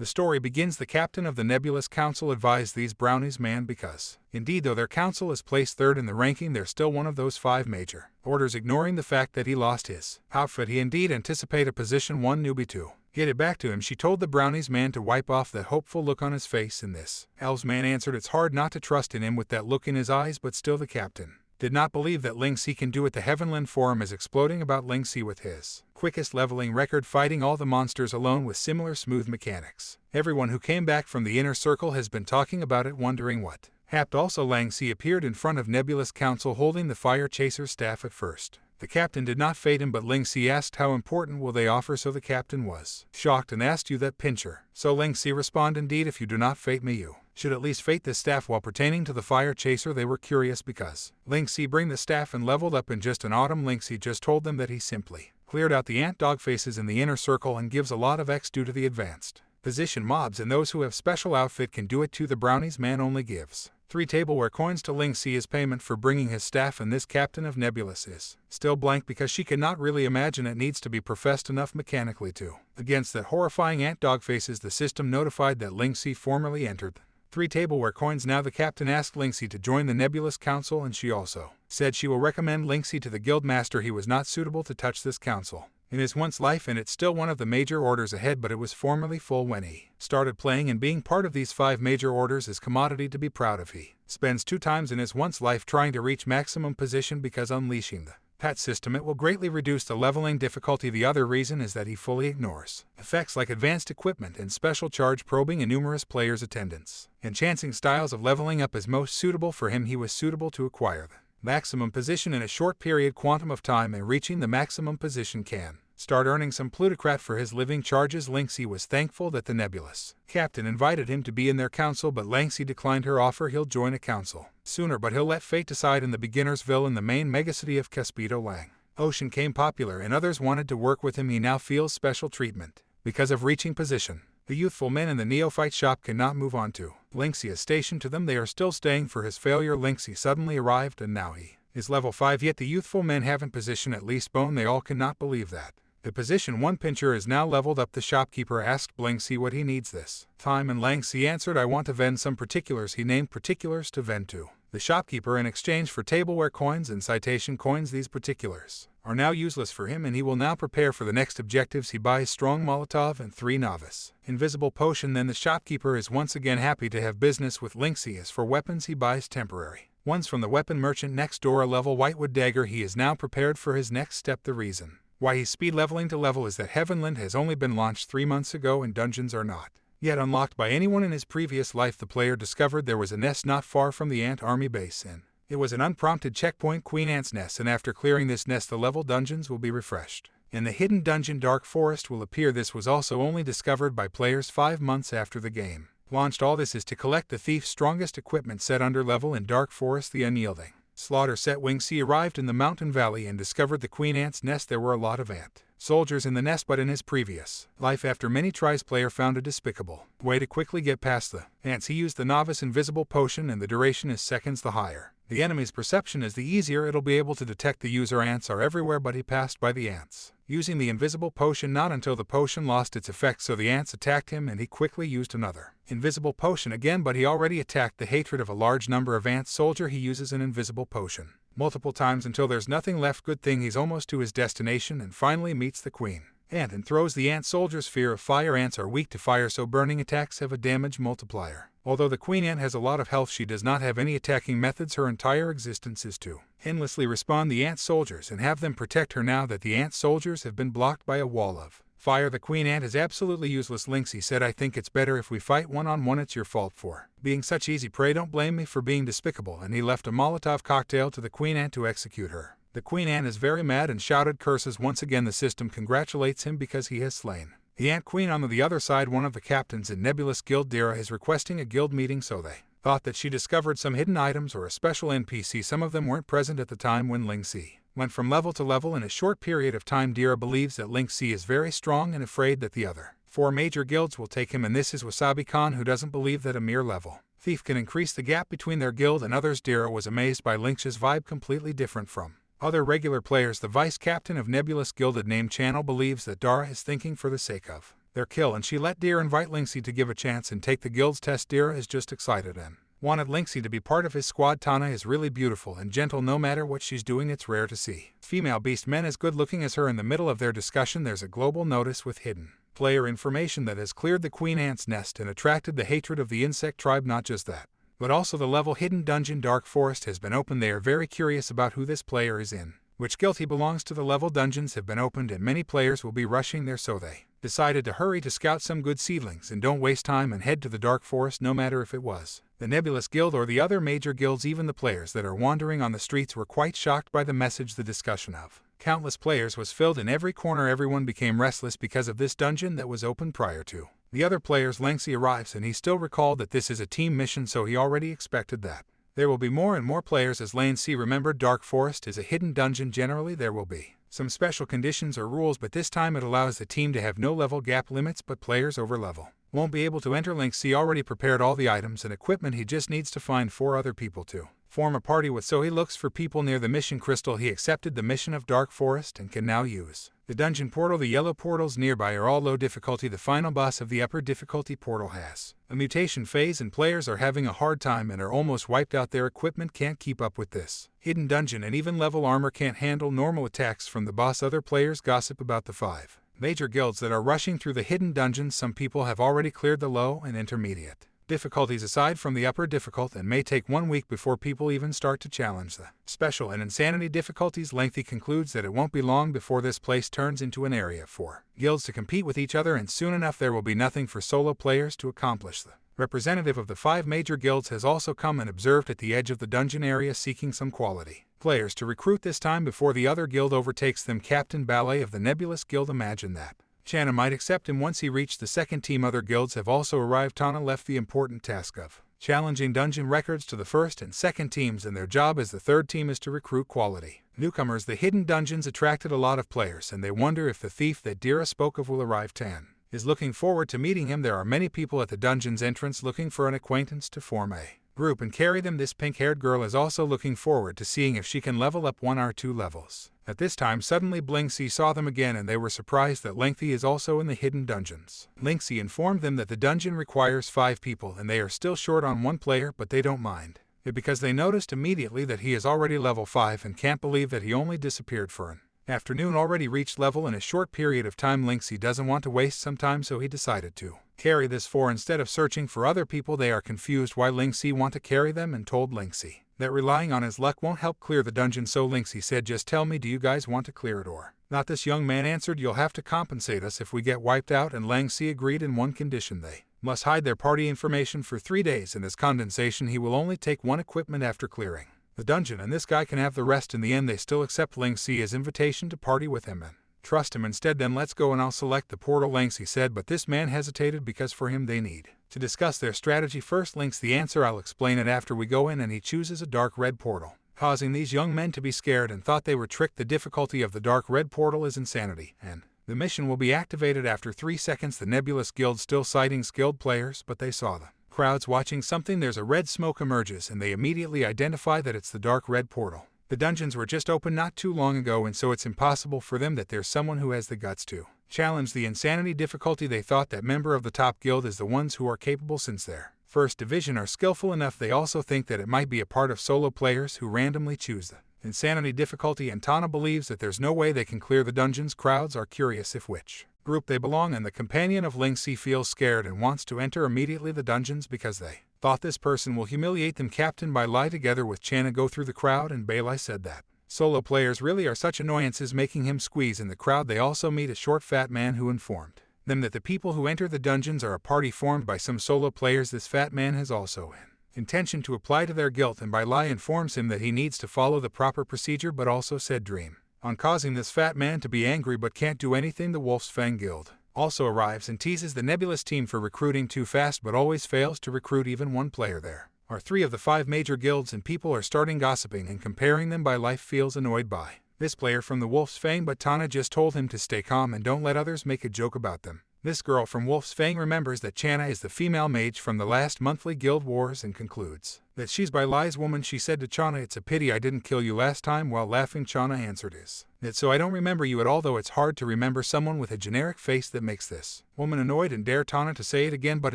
The story begins. The captain of the Nebulous Council advised these brownies man because, indeed, though their council is placed third in the ranking, they're still one of those 5 major orders, ignoring the fact that he lost his outfit. He indeed anticipate a position 1 newbie to get it back to him. She told the brownies man to wipe off the hopeful look on his face. In this, Elves man answered it's hard not to trust in him with that look in his eyes, but still the captain did not believe that Ling Si can do it. The Heavenland Forum is exploding about Ling Si with his quickest leveling record, fighting all the monsters alone with similar smooth mechanics. Everyone who came back from the inner circle has been talking about it, wondering what happened. Also, Lang Si appeared in front of Nebulous Council holding the Fire Chaser's staff. At first, the captain did not fate him, but Ling Si asked how important will they offer, so the captain was shocked and asked, you that pincher? So Ling Si responded, indeed, if you do not fate me, you should at least fate this staff. While pertaining to the Fire Chaser, they were curious because Ling Si bring the staff and leveled up in just an autumn. Ling Si just told them that he simply cleared out the ant dog faces in the inner circle and gives a lot of X due to the advanced position mobs, and those who have special outfit can do it too. The brownies man only gives 3 tableware coins to Ling Si as payment for bringing his staff, and this captain of Nebulous is still blank because she cannot really imagine it needs to be professed enough mechanically to against that horrifying ant dog faces. The system notified that Ling Si formerly entered 3 tableware coins. Now the captain asked Ling Si to join the Nebulous Council, and she also said she will recommend Ling Si to the guild master. He was not suitable to touch this council in his once life, and it's still one of the major orders ahead, but it was formerly full when he started playing, and being part of these 5 major orders is commodity to be proud of. He spends 2 times in his once life trying to reach maximum position because unleashing the PAT system, it will greatly reduce the leveling difficulty. The other reason is that he fully ignores effects like advanced equipment and special charge probing and numerous players' attendance. Enhancing styles of leveling up is most suitable for him. He was suitable to acquire the maximum position in a short period quantum of time, and reaching the maximum position can start earning some plutocrat for his living charges. Ling Si was thankful that the Nebulous captain invited him to be in their council, but Ling Si declined her offer. He'll join a council sooner, but he'll let fate decide. In the Beginnersville, in the main megacity of Caspito, Lang Ocean came popular and others wanted to work with him. He now feels special treatment because of reaching position. The youthful men in the neophyte shop cannot move on to Ling Si is stationed to them. They are still staying for his failure. Ling Si suddenly arrived, and now he is level 5, yet the youthful men haven't position at least bone. They all cannot believe that the position 1 pincher is now leveled up. The shopkeeper asked Ling Si what he needs this time, and Ling Si answered, I want to vend some particulars. He named particulars to vend to the shopkeeper in exchange for tableware coins and citation coins. These particulars are now useless for him, and he will now prepare for the next objectives. He buys strong Molotov and 3 novice invisible potion. Then the shopkeeper is once again happy to have business with Ling Si. As for weapons, he buys temporary ones from the weapon merchant next door, a level whitewood dagger. He is now prepared for his next step. The reason why he's speed leveling to level is that Heavenland has only been launched 3 months ago, and dungeons are not yet unlocked by anyone. In his previous life, the player discovered there was a nest not far from the ant army base, and it was an unprompted checkpoint, Queen Ant's nest, and after clearing this nest the level dungeons will be refreshed, and the hidden dungeon Dark Forest will appear. This was also only discovered by players 5 months after the game launched. All this is to collect the thief's strongest equipment set under level in Dark Forest. The unyielding slaughter set Ling Si arrived in the mountain valley and discovered the Queen Ant's nest. There were a lot of ant soldiers in the nest, but in his previous life, after many tries, player found a despicable way to quickly get past the ants. He used the novice invisible potion, and the duration is seconds. The higher the enemy's perception is, the easier it'll be able to detect the user. Ants are everywhere, but he passed by the ants using the invisible potion not until the potion lost its effect, so the ants attacked him and he quickly used another invisible potion again, but he already attacked the hatred of a large number of ant soldier. He uses an invisible potion multiple times until there's nothing left. Good thing he's almost to his destination and finally meets the queen ant and throws the ant soldier's fear of fire. Ants are weak to fire, so burning attacks have a damage multiplier. Although the queen ant has a lot of health, she does not have any attacking methods. Her entire existence is to endlessly respawn the ant soldiers and have them protect her. Now that the ant soldiers have been blocked by a wall of fire, the queen ant is absolutely useless. Ling Si said, I think it's better if we fight one-on-one. It's your fault for being such easy prey. Don't blame me for being despicable. And he left a Molotov cocktail to the queen ant to execute her. The queen ant is very mad and shouted curses. Once again the system congratulates him because he has slain the ant queen. On the other side, one of the captains in Nebulous Guild, Dira, is requesting a guild meeting, so they thought that she discovered some hidden items or a special NPC. Some of them weren't present at the time when Ling Si went from level to level in a short period of time. Dira believes that Ling Si is very strong and afraid that the other 4 major guilds will take him, and this is Wasabi-Khan, who doesn't believe that a mere level thief can increase the gap between their guild and others. Dira was amazed by Lynch's vibe, completely different from other regular players. The vice captain of Nebulous Gilded Name Channel believes that Dara is thinking for the sake of their kill, and she let Deer invite Lingxi to give a chance and take the guild's test. Deer is just excited and wanted Lingxi to be part of his squad. Tana is really beautiful and gentle no matter what she's doing. It's rare to see female beast men as good looking as her. In the middle of their discussion, there's a global notice with hidden player information that has cleared the queen ant's nest and attracted the hatred of the insect tribe. Not just that, but also the level hidden dungeon Dark Forest has been opened. They are very curious about who this player is in which guild he belongs to. The level dungeons have been opened and many players will be rushing there, so they decided to hurry to scout some good seedlings and don't waste time and head to the Dark Forest. No matter if it was the Nebulous Guild or the other major guilds, even the players that are wandering on the streets were quite shocked by the message. The discussion of countless players was filled in every corner. Everyone became restless because of this dungeon that was open prior to the other players. Lengxi arrives and he still recalled that this is a team mission, so he already expected that there will be more and more players as Lane C remembered Dark Forest is a hidden dungeon. Generally there will be some special conditions or rules, but this time it allows the team to have no level gap limits, but players over level won't be able to enter. Link C already prepared all the items and equipment. He just needs to find 4 other people to form a party with, so he looks for people near the mission crystal. He accepted the mission of Dark Forest and can now use the dungeon portal. The yellow portals nearby are all low difficulty. The final boss of the upper difficulty portal has a mutation phase and players are having a hard time and are almost wiped out. Their equipment can't keep up with this hidden dungeon, and even level armor can't handle normal attacks from the boss. Other players gossip about the 5 major guilds that are rushing through the hidden dungeons. Some people have already cleared the low and intermediate difficulties aside from the upper difficult, and may take 1 week before people even start to challenge the special and insanity difficulties. Lengthy concludes that it won't be long before this place turns into an area for guilds to compete with each other, and soon enough there will be nothing for solo players to accomplish. The representative of the 5 major guilds has also come and observed at the edge of the dungeon area, seeking some quality players to recruit this time before the other guild overtakes them. Captain Ballet of the Nebulous Guild. Imagine that Chana might accept him once he reached the 2nd team. Other guilds have also arrived. Tana left the important task of challenging dungeon records to the 1st and 2nd teams, and their job as the 3rd team is to recruit quality newcomers. The hidden dungeons attracted a lot of players, and they wonder if the thief that Dira spoke of will arrive. Tan is looking forward to meeting him. There are many people at the dungeon's entrance looking for an acquaintance to form a group and carry them. This pink-haired girl is also looking forward to seeing if she can level up 1 or 2 levels. At this time suddenly Blingxi saw them again, and they were surprised that Lengthy is also in the hidden dungeons. Lingxi informed them that the dungeon requires 5 people and they are still short on 1 player, but they don't mind it because they noticed immediately that he is already level 5 and can't believe that he only disappeared for an afternoon, already reached level in a short period of time. Lingxi doesn't want to waste some time, so he decided to carry this 4 instead of searching for other people. They are confused why Lingxi want to carry them and told Lingxi that relying on his luck won't help clear the dungeon. So Lingxi said, just tell me, do you guys want to clear it or not? This young man answered, you'll have to compensate us if we get wiped out, and Lingxi agreed in one condition: they must hide their party information for 3 days, and as compensation he will only take 1 equipment after clearing the dungeon, and this guy can have the rest. In the end they still accept Lingxi's invitation to party with him and trust him instead. Then let's go and I'll select the portal, Lingxi said, but this man hesitated because for him they need to discuss their strategy first. Lingxi the answer, I'll explain it after we go in, and he chooses a dark red portal, causing these young men to be scared and thought they were tricked. The difficulty of the dark red portal is insanity, and the mission will be activated after 3 seconds. The Nebulous Guild still citing skilled players, but they saw the crowds watching something. There's a red smoke emerges and they immediately identify that it's the dark red portal. The dungeons were just opened not too long ago, and so it's impossible for them that there's someone who has the guts to challenge the insanity difficulty. They thought that member of the top guild is the ones who are capable, since their 1st division are skillful enough. They also think that it might be a part of solo players who randomly choose the insanity difficulty, and Tana believes that there's no way they can clear the dungeons. Crowds are curious if which group they belong, and the companion of Lingxi feels scared and wants to enter immediately the dungeons because they thought this person will humiliate them. Captain Bai Lai together with Chana go through the crowd, and Bai Lai said that solo players really are such annoyances, making him squeeze in the crowd. They also meet a short fat man who informed them that the people who enter the dungeons are a party formed by some solo players. This fat man has also an intention to apply to their guild, and Bai Lai informs him that he needs to follow the proper procedure, but also said dream on causing this fat man to be angry but can't do anything. The Wolf's Fang Guild also arrives and teases the Nebulous team for recruiting too fast, but always fails to recruit even 1 player. There are 3 of the 5 major guilds, and people are starting gossiping and comparing them. By Life feels annoyed by this player from the Wolf's Fang, but Tana just told him to stay calm and don't let others make a joke about them. This girl from Wolf's Fang remembers that Channa is the female mage from the last monthly guild wars and concludes that she's by Lai's woman. She said to Channa, "It's a pity I didn't kill you last time." While laughing, Channa answered, "It's so I don't remember you at all, though it's hard to remember someone with a generic face that makes this woman annoyed and dare Tana to say it again, but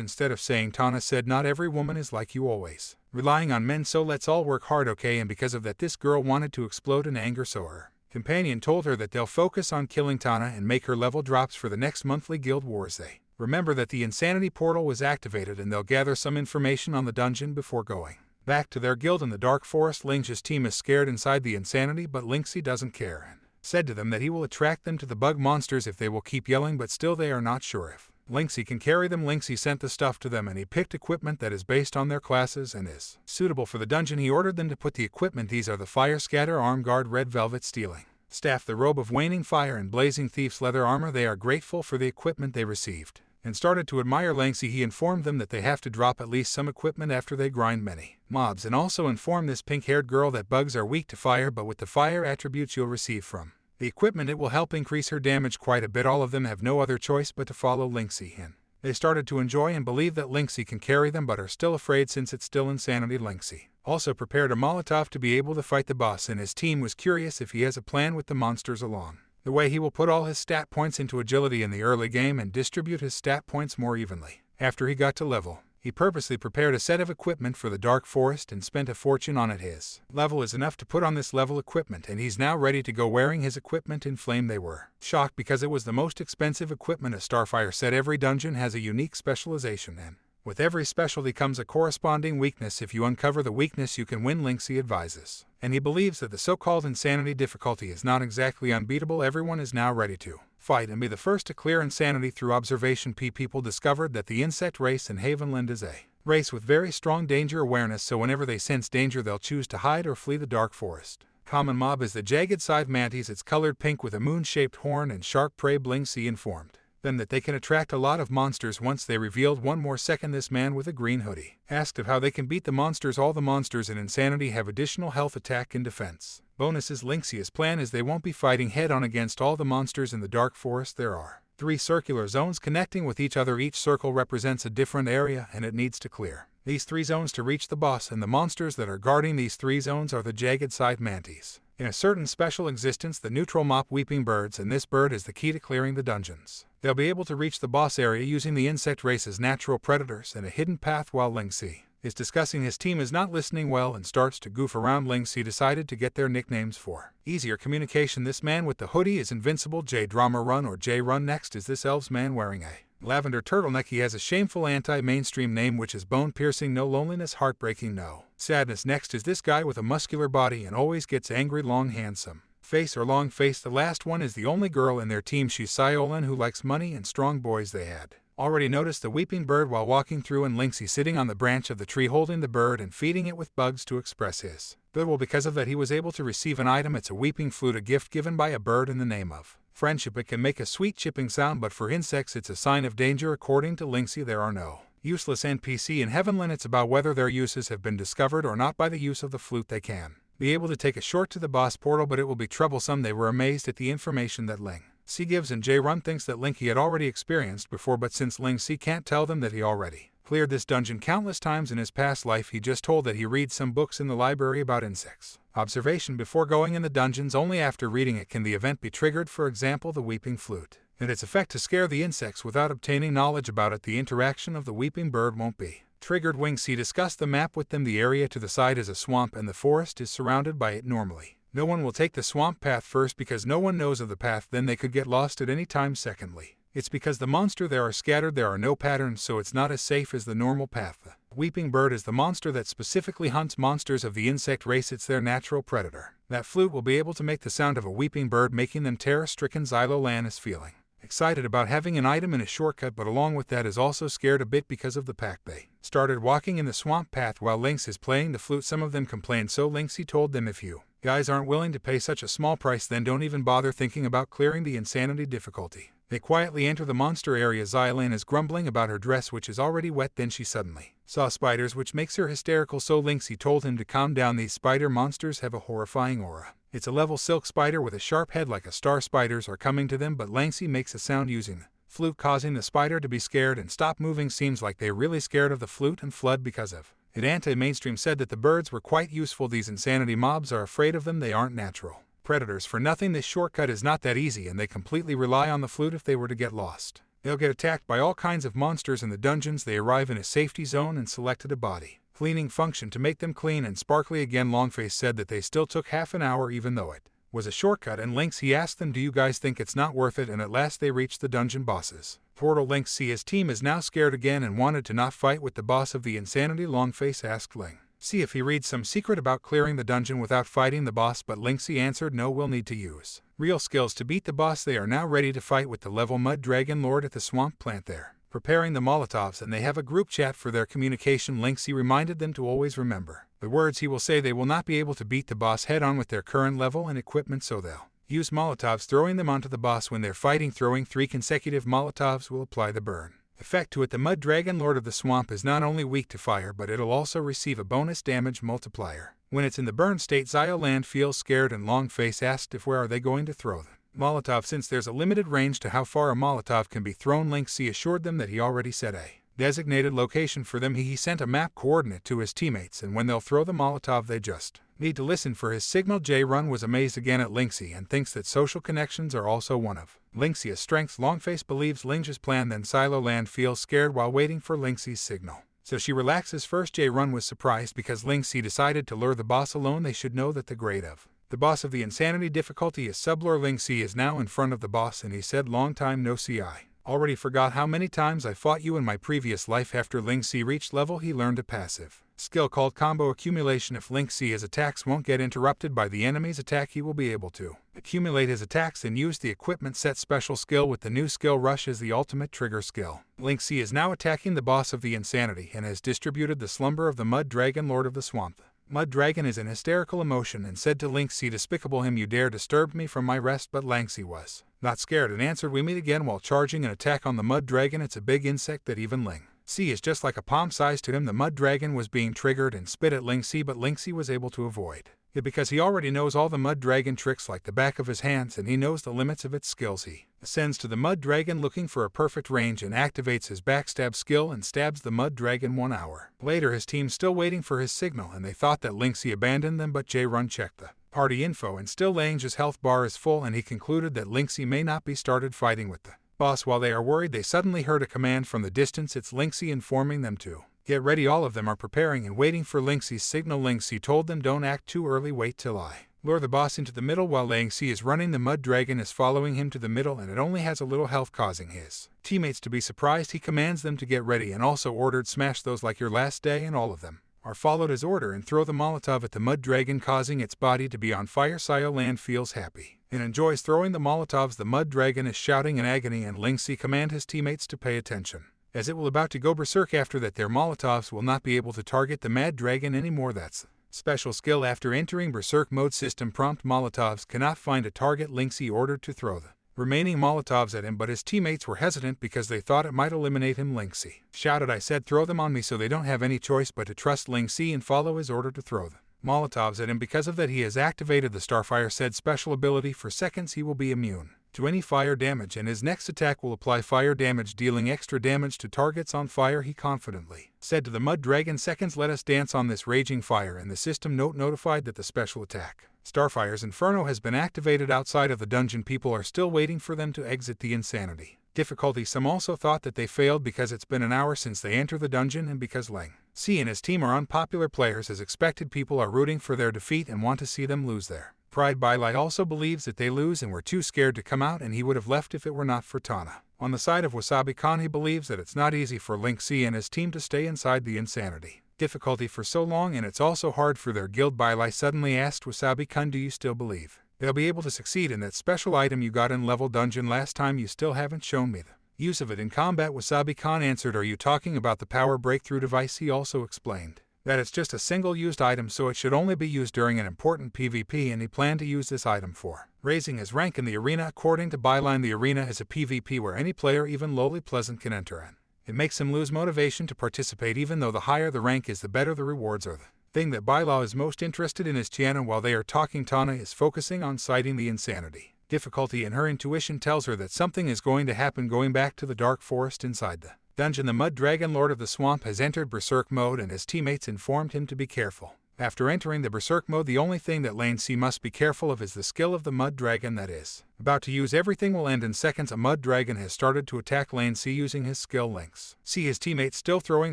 instead of saying Tana said, "Not every woman is like you, always relying on men, so let's all work hard, okay?" And because of that, this girl wanted to explode in anger, so her companion told her that they'll focus on killing Tana and make her level drops for the next monthly guild wars. They remember that the insanity portal was activated and they'll gather some information on the dungeon before going back to their guild in the Dark Forest. Lingxi's team is scared inside the insanity, but Lingxi doesn't care and said to them that he will attract them to the bug monsters if they will keep yelling, but still they are not sure if Lingxi can carry them. Lingxi sent the stuff to them and he picked equipment that is based on their classes and is suitable for the dungeon. He ordered them to put the equipment. These are the Fire Scatter Arm Guard Red Velvet Stealing Staff, the Robe of Waning Fire, and Blazing Thief's Leather Armor. They are grateful for the equipment they received and started to admire Lingxi. He informed them that they have to drop at least some equipment after they grind many mobs, and also informed this pink-haired girl that bugs are weak to fire, but with the fire attributes you'll receive from the equipment it will help increase her damage quite a bit. All of them have no other choice but to follow Lingxi, and they started to enjoy and believe that Lingxi can carry them, but are still afraid since it's still insanity. Lingxi also prepared a Molotov to be able to fight the boss, and his team was curious if he has a plan with the monsters along the way. He will put all his stat points into agility in the early game and distribute his stat points more evenly. After he got to level, he purposely prepared a set of equipment for the Dark Forest and spent a fortune on it. His level is enough to put on this level equipment, and he's now ready to go wearing his equipment in flame. They were shocked because it was the most expensive equipment. A Starfire said every dungeon has a unique specialization, and with every specialty comes a corresponding weakness. If you uncover the weakness, you can win, Lingxi advises. And he believes that the so-called insanity difficulty is not exactly unbeatable. Everyone is now ready to fight and be the first to clear insanity through observation. People discovered that the insect race in Havenland is a race with very strong danger awareness, so whenever they sense danger they'll choose to hide or flee the Dark Forest. Common mob is the jagged scythe mantis. It's colored pink with a moon-shaped horn and sharp prey. Lingxi informed them that they can attract a lot of monsters. Once they revealed one more second, this man with a green hoodie asked of how they can beat the monsters. All the monsters in Insanity have additional health, attack, and defense bonuses. Lingxi's plan is they won't be fighting head-on against all the monsters in the Dark Forest. There are 3 circular zones connecting with each other. Each circle represents a different area, and it needs to clear these 3 zones to reach the boss, and the monsters that are guarding these 3 zones are the jagged scythe mantis in a certain special existence, the neutral mop weeping birds, and this bird is the key to clearing the dungeons. They'll be able to reach the boss area using the insect race's natural predators and a hidden path. While Lingxi is discussing, his team is not listening well and starts to goof around. Lingxi decided to get their nicknames for easier communication. This man with the hoodie is Invincible J Drama Run, or J Run. Next is this elves man wearing a lavender turtleneck. He has a shameful anti-mainstream name, which is Bone Piercing No Loneliness Heartbreaking No Sadness. Next is this guy with a muscular body and always gets angry, long handsome face or long face. The last one is the only girl in their team. She's Siolan, who likes money and strong boys. They had already noticed the weeping bird while walking through, and Lingxi sitting on the branch of the tree holding the bird and feeding it with bugs to express his goodwill. Because of that, he was able to receive an item. It's a weeping flute, a gift given by a bird in the name of friendship. It can make a sweet chipping sound, but for insects it's a sign of danger. According to Lingxi, there are no useless NPC in Heavenland. It's about whether their uses have been discovered or not. By the use of the flute they can be able to take a short to the boss portal, but it will be troublesome. They were amazed at the information that Lingxi gives, and J Run thinks that Lingxi had already experienced before, but since Lingxi can't tell them that he already cleared this dungeon countless times in his past life, he just told that he reads some books in the library about insects observation before going in the dungeons. Only after reading it can the event be triggered, for example the weeping flute, and its effect to scare the insects. Without obtaining knowledge about it, the interaction of the weeping bird won't be triggered. Lingxi discussed the map with them. The area to the side is a swamp and the forest is surrounded by it. Normally, no one will take the swamp path first because no one knows of the path, then they could get lost at any time. Secondly, it's because the monster there are scattered, there are no patterns, so it's not as safe as the normal path. The weeping bird is the monster that specifically hunts monsters of the insect race. It's their natural predator. That flute will be able to make the sound of a weeping bird, making them terror-stricken. Xylolan is feeling excited about having an item in a shortcut, but along with that is also scared a bit because of the pack. They started walking in the swamp path while Lynx is playing the flute. Some of them complained, so Lynxy told them, if you guys aren't willing to pay such a small price, then don't even bother thinking about clearing the insanity difficulty. They quietly enter the monster area. Xylan is grumbling about her dress, which is already wet. Then she suddenly saw spiders, which makes her hysterical, so Lynxy told him to calm down. These spider monsters have a horrifying aura. It's a level silk spider with a sharp head like a star. Spiders are coming to them, but Lynxy makes a sound using flute, causing the spider to be scared and stop moving. Seems like they're really scared of the flute and flood because of it. Anti-mainstream said that the birds were quite useful. These insanity mobs are afraid of them. They aren't natural predators for nothing. This shortcut is not that easy, and they completely rely on the flute if they were to get lost. They'll get attacked by all kinds of monsters in the dungeons. They arrive in a safety zone and selected a body cleaning function to make them clean and sparkly again. Longface said that they still took half an hour even though it was a shortcut, and Link C asked them, do you guys think it's not worth it? And at last they reached the dungeon bosses. Portal. Link C, his team is now scared again and wanted to not fight with the boss of the insanity. Longface asked Link C if he reads some secret about clearing the dungeon without fighting the boss, but Link C answered no, we'll need to use real skills to beat the boss. They are now ready to fight with the level Mud Dragon Lord at the swamp plant there, preparing the Molotovs, and they have a group chat for their communication. Link C reminded them to always remember the words he will say. They will not be able to beat the boss head-on with their current level and equipment, so they'll use Molotovs, throwing them onto the boss when they're fighting. Throwing 3 consecutive Molotovs will apply the burn effect to it. The Mud Dragon Lord of the Swamp is not only weak to fire, but it'll also receive a bonus damage multiplier when it's in the burn state. Zioland feels scared, and Longface asked if where are they going to throw them Molotov, since there's a limited range to how far a Molotov can be thrown. Link C assured them that he already set a designated location for them. He sent a map coordinate to his teammates, and when they'll throw the Molotov they just need to listen for his signal. J-Run was amazed again at Link C and thinks that social connections are also one of Link C's strengths. Longface believes Ling's plan. Then Siloland feels scared while waiting for Link C's signal, so she relaxes first. J-Run was surprised because Link C decided to lure the boss alone. They should know that the grade of the boss of the insanity difficulty is sublure. Link C is now in front of the boss, and he said, long time no see. I already forgot how many times I fought you in my previous life. After Link C reached level, he learned a passive skill called combo accumulation. If Link C's attacks won't get interrupted by the enemy's attack, he will be able to accumulate his attacks and use the equipment set special skill with the new skill Rush as the ultimate trigger skill. Link C is now attacking the boss of the insanity and has distributed the slumber of the Mud Dragon Lord of the Swamp. Mud Dragon is in hysterical emotion and said to Link C, despicable him, you dare disturb me from my rest. But Link C was not scared and answered, we meet again, while charging an attack on the Mud Dragon. It's a big insect that even Link C is just like a palm size to him. The Mud Dragon was being triggered and spit at Link C, but Link C was able to avoid it because he already knows all the Mud Dragon tricks like the back of his hands, and he knows the limits of its skills. He ascends to the Mud Dragon looking for a perfect range and activates his backstab skill and stabs the Mud Dragon. 1 hour later, his team still waiting for his signal, and they thought that Link C abandoned them, but J-Run checked the party info, and still Lang's health bar is full, and he concluded that Link C may not be started fighting with the boss. While they are worried, they suddenly heard a command from the distance. It's Link C informing them to get ready. All of them are preparing and waiting for Link C's signal. Link C told them, don't act too early, wait till I lure the boss into the middle. While Link C is running, the Mud Dragon is following him to the middle, and it only has a little health, causing his teammates to be surprised. He commands them to get ready and also ordered, smash those like your last day, and all of them are followed his order and throw the Molotov at the Mud Dragon, causing its body to be on fire. Sioland feels happy and enjoys throwing the Molotovs. The Mud Dragon is shouting in agony, and Link C command his teammates to pay attention, as it will about to go berserk. After that, their Molotovs will not be able to target the Mad Dragon anymore. That's special skill. After entering berserk mode, system prompt, Molotovs cannot find a target. Link C ordered to throw the remaining Molotovs at him, but his teammates were hesitant because they thought it might eliminate him. Link C shouted, I said throw them on me, so they don't have any choice but to trust Link C and follow his order to throw the Molotovs at him. Because of that, he has activated the Starfire said special ability. For seconds he will be immune to any fire damage, and his next attack will apply fire damage, dealing extra damage to targets on fire. He confidently said to the Mud Dragon, seconds, let us dance on this raging fire, and the system note notified that the special attack Starfire's Inferno has been activated outside of the dungeon. People are still waiting for them to exit the insanity difficulty. Some also thought that they failed because it's been an hour since they entered the dungeon, and because Link C and his team are unpopular players as expected, people are rooting for their defeat and want to see them lose their pride. Bylai also believes that they lose and were too scared to come out, and he would have left if it were not for Tana. On the side of Wasabi-Kan, he believes that it's not easy for Link C and his team to stay inside the insanity difficulty for so long, and it's also hard for their guild. Bylai suddenly asked Wasabi-Kan, do you still believe they'll be able to succeed in that special item you got in level dungeon last time? You still haven't shown me the use of it in combat. Wasabi-Kan answered, are you talking about the power breakthrough device? He also explained that it's just a single-used item, so it should only be used during an important PvP, and he planned to use this item for raising his rank in the arena. According to Bylai, the arena is a PvP where any player, even lowly pleasant, can enter in. It makes him lose motivation to participate. Even though the higher the rank is, the better the rewards are. The thing that Bylai is most interested in is Tiana. While they are talking, Tana is focusing on citing the insanity difficulty, and her intuition tells her that something is going to happen going back to the dark forest inside the dungeon. The Mud Dragon Lord of the Swamp has entered Berserk mode and his teammates informed him to be careful. After entering the Berserk mode, the only thing that Lane C must be careful of is the skill of the Mud Dragon that is about to use. Everything will end in seconds. A Mud Dragon has started to attack Lane C using his skill links. See his teammates still throwing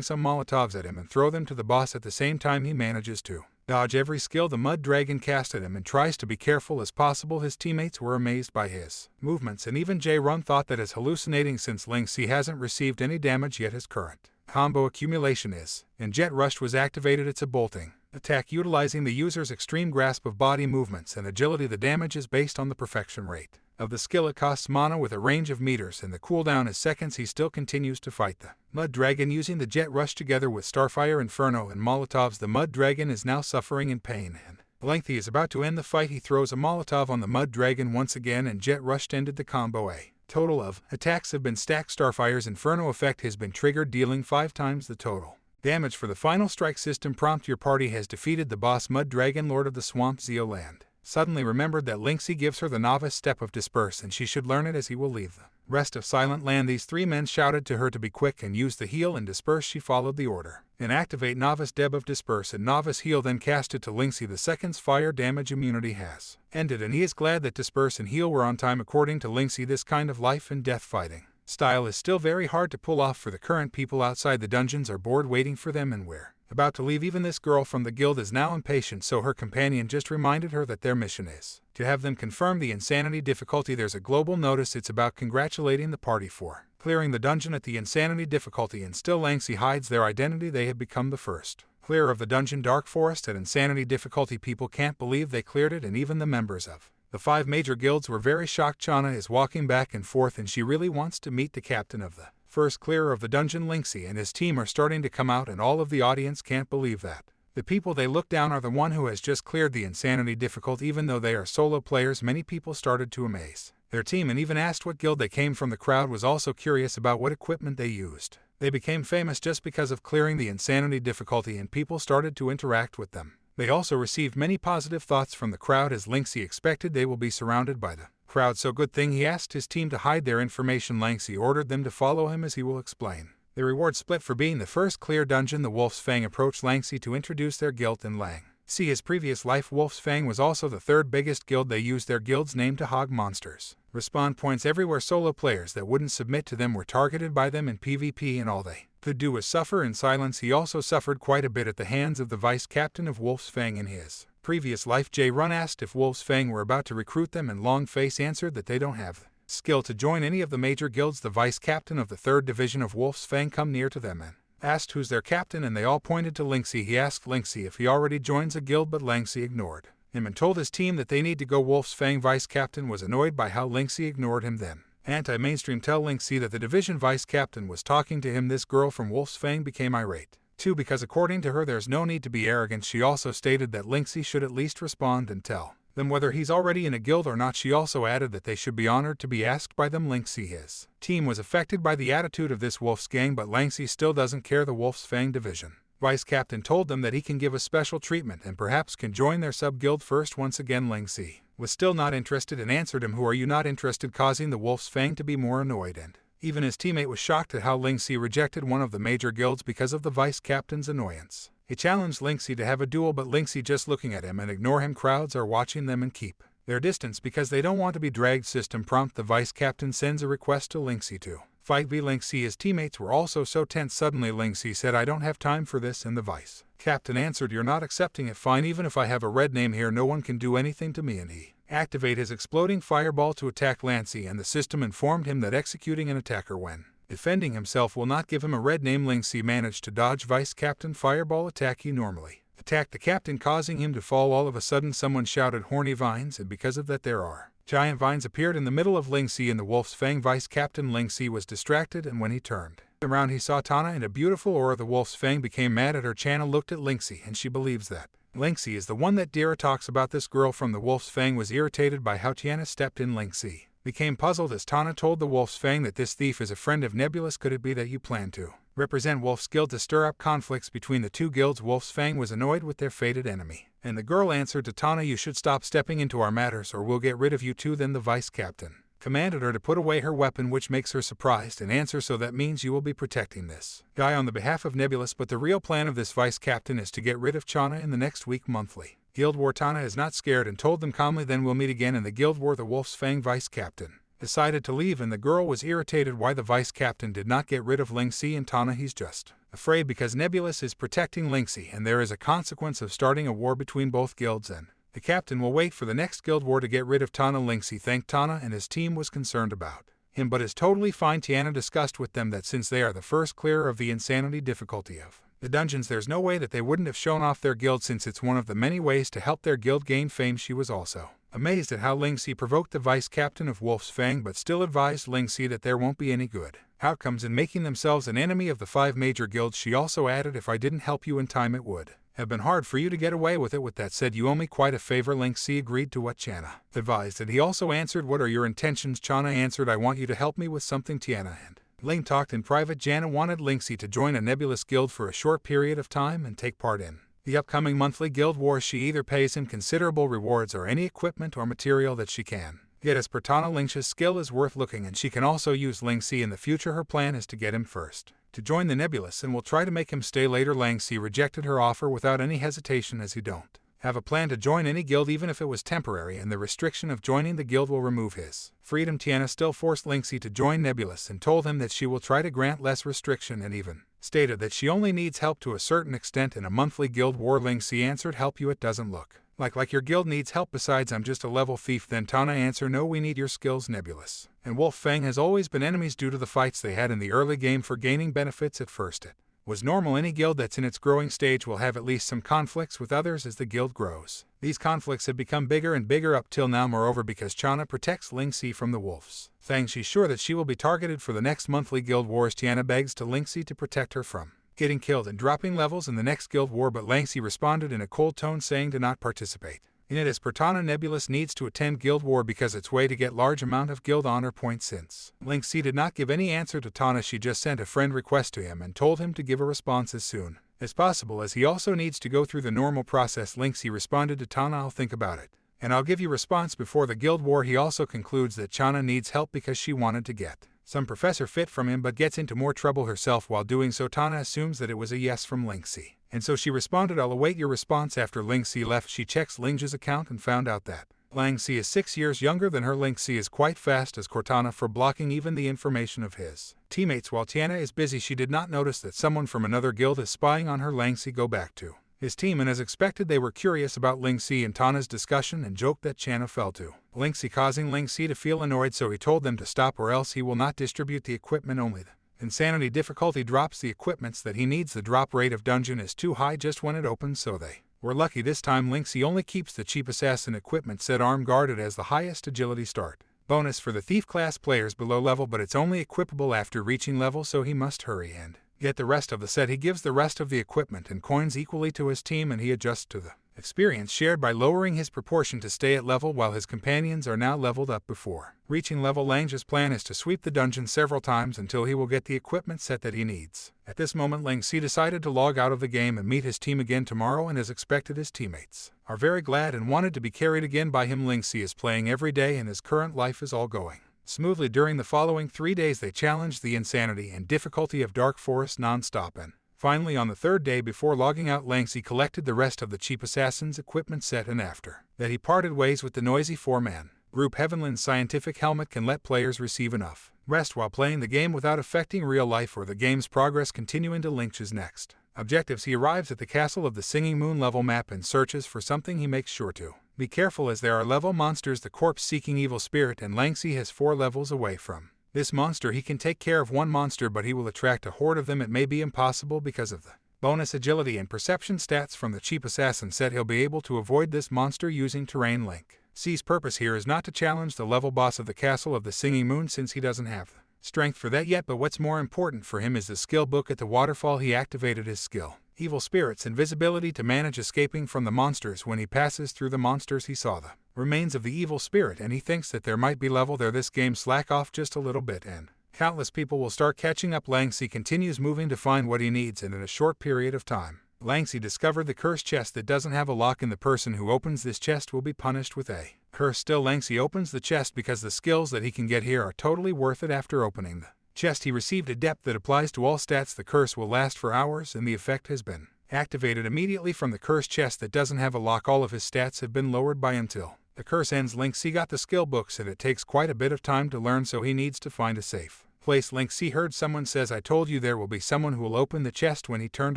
some Molotovs at him and throw them to the boss at the same time. He manages to dodge every skill the Mud Dragon cast at him and tries to be careful as possible. His teammates were amazed by his movements, and even J-Run thought that is hallucinating since Link C hasn't received any damage yet. His current combo accumulation is, and Jet Rush was activated. It's a bolting attack utilizing the user's extreme grasp of body movements and agility. The damage is based on the perfection rate of the skill. It costs mana with a range of meters and the cooldown is seconds. He still continues to fight the Mud Dragon using the Jet Rush together with Starfire, Inferno, and Molotovs. The Mud Dragon is now suffering in pain and Lengthy is about to end the fight. He throws a Molotov on the Mud Dragon once again and Jet Rushed ended the combo. A total of attacks have been stacked. Starfire's Inferno effect has been triggered, dealing 5 times the total damage for the final strike system prompt. Your party has defeated the boss Mud Dragon Lord of the Swamp. Zeoland suddenly remembered that Linksy gives her the novice step of Disperse and she should learn it as he will leave the rest of Silent Land. These 3 men shouted to her to be quick and use the heal and Disperse. She followed the order and activate Novice Deb of Disperse and Novice Heal, then cast it to Linksy. The second's fire damage immunity has ended and he is glad that Disperse and Heal were on time. According to Linksy, this kind of life and death fighting style is still very hard to pull off for the current people outside the dungeons are bored waiting for them and we're about to leave. Even this girl from the guild is now impatient, so her companion just reminded her that their mission is to have them confirm the insanity difficulty. There's a global notice. It's about congratulating the party for clearing the dungeon at the insanity difficulty, and still Langsy hides their identity. They have become the first clear of the dungeon Dark Forest at insanity difficulty. People can't believe they cleared it, and even the members of the 5 major guilds were very shocked. Chana is walking back and forth and she really wants to meet the captain of the first clearer of the dungeon. Linksy and his team are starting to come out and all of the audience can't believe that the people they look down are the one who has just cleared the insanity difficulty. Even though they are solo players, many people started to amaze their team and even asked what guild they came from. The crowd was also curious about what equipment they used. They became famous just because of clearing the insanity difficulty and people started to interact with them. They also received many positive thoughts from the crowd. As Linksy expected, they will be surrounded by the crowd, so good thing he asked his team to hide their information. Linksy ordered them to follow him as he will explain. The reward split for being the first clear dungeon. The Wolf's Fang approached Linksy to introduce their guild in Lang. See his previous life, Wolf's Fang was also the 3rd biggest guild. They used their guild's name to hog monsters. Respawn points everywhere. Solo players that wouldn't submit to them were targeted by them in PvP and all they could do was suffer in silence. He also suffered quite a bit at the hands of the vice captain of Wolf's Fang in his previous life. J-Run asked if Wolf's Fang were about to recruit them and Longface answered that they don't have skill to join any of the major guilds. The vice captain of the 3rd division of Wolf's Fang come near to them and asked who's their captain, and they all pointed to Linksy. He asked Linksy if he already joins a guild, but Linksy ignored him and told his team that they need to go. Wolf's Fang vice captain was annoyed by how Linksy ignored him. Then Anti-Mainstream tell Linksy that the division vice captain was talking to him. This girl from Wolf's Fang became irate too because according to her there's no need to be arrogant. She also stated that Linksy should at least respond and tell them whether he's already in a guild or not. She also added that they should be honored to be asked by them. Linksy, his team was affected by the attitude of this Wolf's gang, but Linksy still doesn't care. The Wolf's Fang division vice captain told them that he can give a special treatment and perhaps can join their sub-guild first. Once again Linksy was still not interested and answered him, "Who are you not interested?" causing the Wolf's Fang to be more annoyed, and even his teammate was shocked at how Linksy rejected one of the major guilds because of the vice captain's annoyance. He challenged Linksy to have a duel, but Linksy just looking at him and ignore him. Crowds are watching them and keep their distance because they don't want to be dragged. System prompt: the vice captain sends a request to Linksy to fight v Linksy. His teammates were also so tense. Suddenly Linksy said, "I don't have time for this," and the vice captain answered, "You're not accepting it. Fine, even if I have a red name here, no one can do anything to me," and he activated his exploding fireball to attack Lancey, and the system informed him that executing an attacker when defending himself will not give him a red name. Linksy managed to dodge Vice Captain Fireball attack. He normally attacked the captain, causing him to fall. All of a sudden someone shouted, "Horny vines," and because of that there are giant vines appeared in the middle of Linksy and the Wolf's Fang. Vice Captain Linksy was distracted, and when he turned around he saw Tana and a beautiful aura. The Wolf's Fang became mad at her. Chana looked at Linksy and she believes that Linksy is the one that Dira talks about. This girl from the Wolf's Fang was irritated by how Tiana stepped in. Linksy became puzzled as Tana told the Wolf's Fang that this thief is a friend of Nebulous. Could it be that you plan to represent Wolf's Guild to stir up conflicts between the two guilds? Wolf's Fang was annoyed with their fated enemy And the girl answered to Tana, "You should stop stepping into our matters or we'll get rid of you too." Then the vice captain commanded her to put away her weapon, which makes her surprised and answer, "So that means you will be protecting this guy on the behalf of Nebulous." But the real plan of this vice captain is to get rid of Chana in the next week monthly Guild War. Tana is not scared and told them calmly, "Then we'll meet again in the Guild War." The Wolf's Fang vice captain decided to leave, and the girl was irritated why the vice captain did not get rid of Ling Si and Tana. He's just afraid because Nebulous is protecting Ling Si, and there is a consequence of starting a war between both guilds, and the captain will wait for the next Guild War to get rid of Tana. Ling Si thanked Tana and his team was concerned about him, but is totally fine. Tiana discussed with them that since they are the first clearer of the insanity difficulty of the dungeons, there's no way that they wouldn't have shown off their guild, since it's one of the many ways to help their guild gain fame. She was also amazed at how Ling Si provoked the vice captain of Wolf's Fang, but still advised Ling Si that there won't be any good outcomes in making themselves an enemy of the 5 major guilds. She also added, "If I didn't help you in time, it would have been hard for you to get away with it." With that said, "You owe me quite a favor." Ling Si agreed to what Chana advised, and he also answered, "What are your intentions?" Chana answered, "I want you to help me with something." Tiana and Ling talked in private. Jana wanted Ling Si to join a Nebulous guild for a short period of time and take part in the upcoming monthly Guild Wars. She either pays him considerable rewards or any equipment or material that she can get. As per Tana, Ling's skill is worth looking, and she can also use Ling Si in the future. Her plan is to get him first to join the Nebulous and will try to make him stay later. Ling Si rejected her offer without any hesitation, as he don't have a plan to join any guild even if it was temporary, and the restriction of joining the guild will remove his freedom. Tiana still forced Ling Si to join Nebulous and told him that she will try to grant less restriction, and even stated that she only needs help to a certain extent in a monthly Guild War. Ling Si answered, "Help you? It doesn't look like your guild needs help. Besides, I'm just a level thief." Then Tana answered, "No, we need your skills." Nebulous and Wolf Fang has always been enemies due to the fights they had in the early game for gaining benefits. At first it was normal. Any guild that's in its growing stage will have at least some conflicts with others as the guild grows. These conflicts have become bigger and bigger up till now. Moreover, because Chana protects Ling Si from the Wolves Fang, she's sure that she will be targeted for the next monthly Guild Wars. Tiana begs to Ling Si to protect her from getting killed and dropping levels in the next Guild War, but Ling Si responded in a cold tone, saying to not participate in it. As per Tana, Nebulous needs to attend Guild War because it's way to get large amount of guild honor points. Since Ling Si did not give any answer to Tana, she just sent a friend request to him and told him to give a response as soon as possible, as he also needs to go through the normal process. Ling Si responded to Tana, "I'll think about it, and I'll give you response before the Guild War." He also concludes that Chana needs help because she wanted to get some professor fit from him but gets into more trouble herself while doing so. Tana assumes that it was a yes from Ling Si, and so she responded, "I'll await your response." After Ling Si left, she checks Ling's account and found out that Ling Si is 6 years younger than her. Ling Si is quite fast as Cortana for blocking even the information of his teammates. While Tiana is busy, she did not notice that someone from another guild is spying on her. Ling Si go back to his team, and as expected they were curious about Ling Si and Tana's discussion and joked that Chana fell to Ling Si, causing Ling Si to feel annoyed, so he told them to stop or else he will not distribute the equipment. Only the insanity difficulty drops the equipments that he needs. The drop rate of dungeon is too high just when it opens, so they were lucky this time. Ling Si only keeps the cheap assassin equipment set arm guarded as the highest agility start bonus for the thief class players below level, but it's only equipable after reaching level, so he must hurry and get the rest of the set. He gives the rest of the equipment and coins equally to his team, and he adjusts to the experience shared by lowering his proportion to stay at level while his companions are now leveled up. Before reaching level, Lang's plan is to sweep the dungeon several times until he will get the equipment set that he needs. At this moment, Ling Si decided to log out of the game and meet his team again tomorrow, and as expected his teammates are very glad and wanted to be carried again by him. Ling Si is playing every day and his current life is all going smoothly. During the following 3 days they challenged the insanity and difficulty of Dark Forest non-stop, and finally on the 3rd day before logging out, Ling Si collected the rest of the cheap assassin's equipment set, and after that he parted ways with the noisy 4-man group. Heavenland's scientific helmet can let players receive enough rest while playing the game without affecting real life or the game's progress. Continuing to Lynch's next objectives, he arrives at the castle of the Singing Moon level map and searches for something. He makes sure to be careful as there are level monsters, the corpse-seeking evil spirit, and Ling Si has 4 levels away from this monster. He can take care of one monster, but he will attract a horde of them. It may be impossible because of the bonus agility and perception stats from the cheap assassin set. He'll be able to avoid this monster using terrain. Ling Si's purpose here is not to challenge the level boss of the castle of the Singing Moon, since he doesn't have the strength for that yet, but what's more important for him is the skill book at the waterfall. He activated his skill Evil Spirit's invisibility to manage escaping from the monsters. When he passes through the monsters, he saw the remains of the evil spirit, and he thinks that there might be level there. This game slack off just a little bit and countless people will start catching up. Ling Si continues moving to find what he needs, and in a short period of time Langxi discovered the cursed chest that doesn't have a lock, and the person who opens this chest will be punished with a curse. Still, Langxi opens the chest because the skills that he can get here are totally worth it. After opening the chest, he received a depth that applies to all stats. The curse will last for hours, and the effect has been activated immediately from the cursed chest that doesn't have a lock. All of his stats have been lowered by until the curse ends. Langxi got the skill books, and it takes quite a bit of time to learn, so he needs to find a safe place. Langxi heard someone says, "I told you there will be someone who will open the chest." When he turned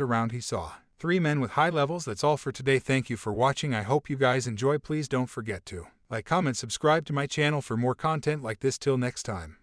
around, he saw 3 men with high levels. That's all for today. Thank you for watching. I hope you guys enjoy. Please don't forget to like, comment, subscribe to my channel for more content like this. Till next time.